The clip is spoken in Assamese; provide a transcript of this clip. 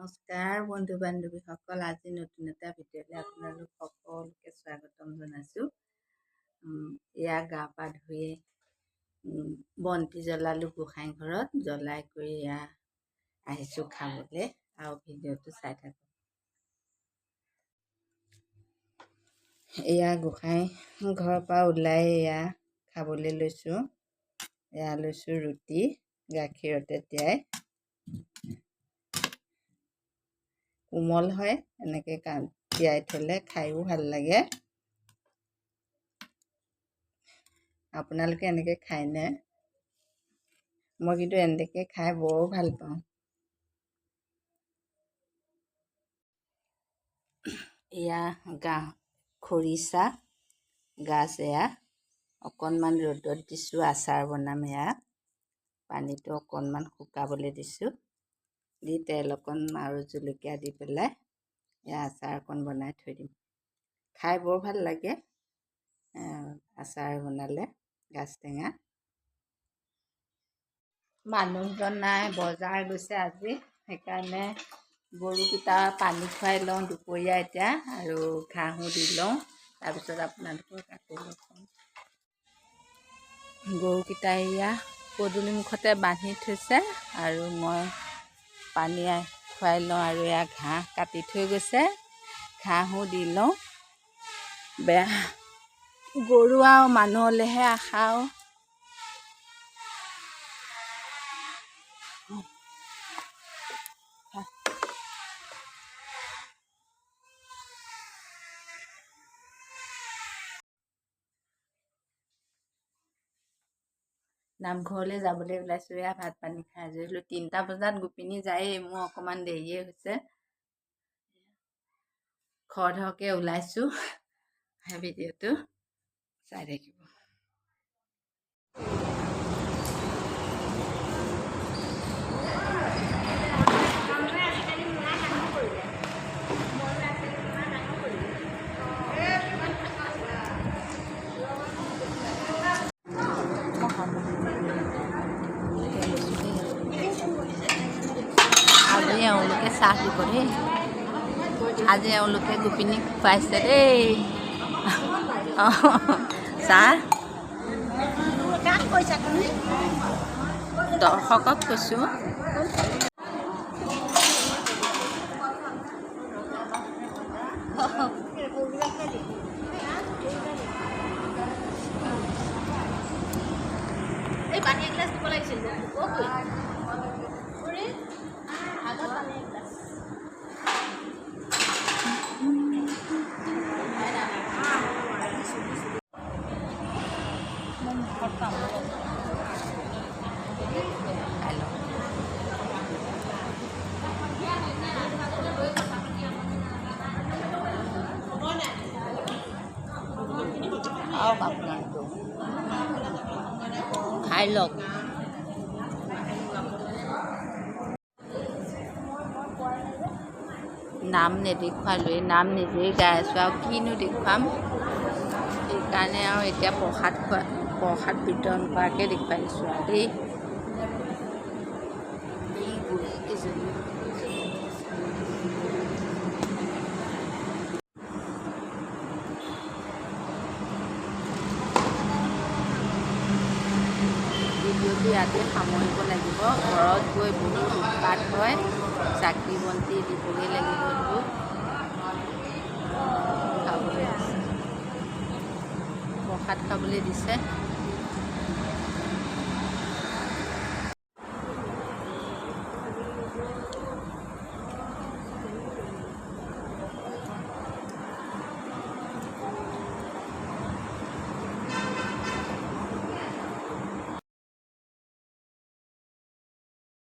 নমস্কাৰ বন্ধু বান্ধৱীসকল, আজি নতুন এটা ভিডিঅ'লৈ আপোনালোক সকলোকে স্বাগতম জনাইছোঁ। এয়া গা পা ধুই বন্তি জ্বলালোঁ গোসাঁই ঘৰত, জ্বলাই কৰি এয়া আহিছোঁ খাবলৈ। আৰু ভিডিঅ'টো চাই থাকক। এয়া গোসাঁই ঘৰৰ পৰা ওলাই এয়া খাবলৈ লৈছোঁ। এয়া লৈছোঁ ৰুটি গাখীৰতে তিয়াই, কোমল হয়, এনেকৈ তিয়াই থ'লে খায়ো ভাল লাগে। আপোনালোকে এনেকৈ খায়নে? মই কিন্তু এনেকৈ খাই বৰ ভাল পাওঁ। এয়া খৰিচা গাছ, এয়া অকণমান ৰ'দত দিছোঁ, আচাৰ বনাম। এয়া পানীটো অকণমান শুকাবলৈ দিছোঁ, দি তেল অকণ আৰু জলকীয়া দি পেলাই এয়া আচাৰ অকণ বনাই থৈ দিম। খাই বৰ ভাল লাগে আচাৰ বনালে। গাছ টেঙা মানুহজন নাই, বজাৰ গৈছে আজি, সেইকাৰণে গৰুকেইটা পানী খুৱাই লওঁ দুপৰীয়া এতিয়া, আৰু ঘাঁহো দি লওঁ। তাৰপিছত আপোনালোকক আকৌ লগ পাম। গৰুকেইটা এয়া পদূলি মুখতে বান্ধি থৈছে, আৰু মই পানী খুৱাই লওঁ। আৰু এয়া ঘাঁহ কাটি থৈ গৈছে, ঘাঁহো দি লওঁ। বেয়া গৰু আৰু মানুহলৈহে আশা আৰু। নামঘৰলৈ যাবলৈ ওলাইছোঁ। এয়া ভাত পানী খাই আজৰি হ'লোঁ। 3টা বজাত গোপিনী যায়েই, মোৰ অকণমান দেৰিয়ে হৈছে। খৰধৰকৈ ওলাইছোঁ, ভিডিঅ'টো চাই থাকিব। আজি এওঁলোকে চাহ দিব দেই, আজি এওঁলোকে গোপিনীক খুৱাইছে দেই চাহ। দৰ্শকক কৈছোঁ। এই পানী এগিলাচ দিব লাগিছিল। আপোনালোকেও খাই লওক। নাম নেদেখুৱালোৱেই, নাম নিজেই গাই আছোঁ, আৰু কিনো দেখুৱাম। সেইকাৰণে আৰু এতিয়া প্ৰসাদ বিতৰণ কৰাকৈ দেখুৱাই দিছোঁ আৰু দেই। ভিডিঅ'টো ইয়াতে সামৰিব লাগিব। ঘৰত গৈ বহুত উৎপাত হয়, চাকি বন্তি দিবগৈ লাগিব। খাবলৈ দিছে, প্ৰসাদ খাবলৈ দিছে।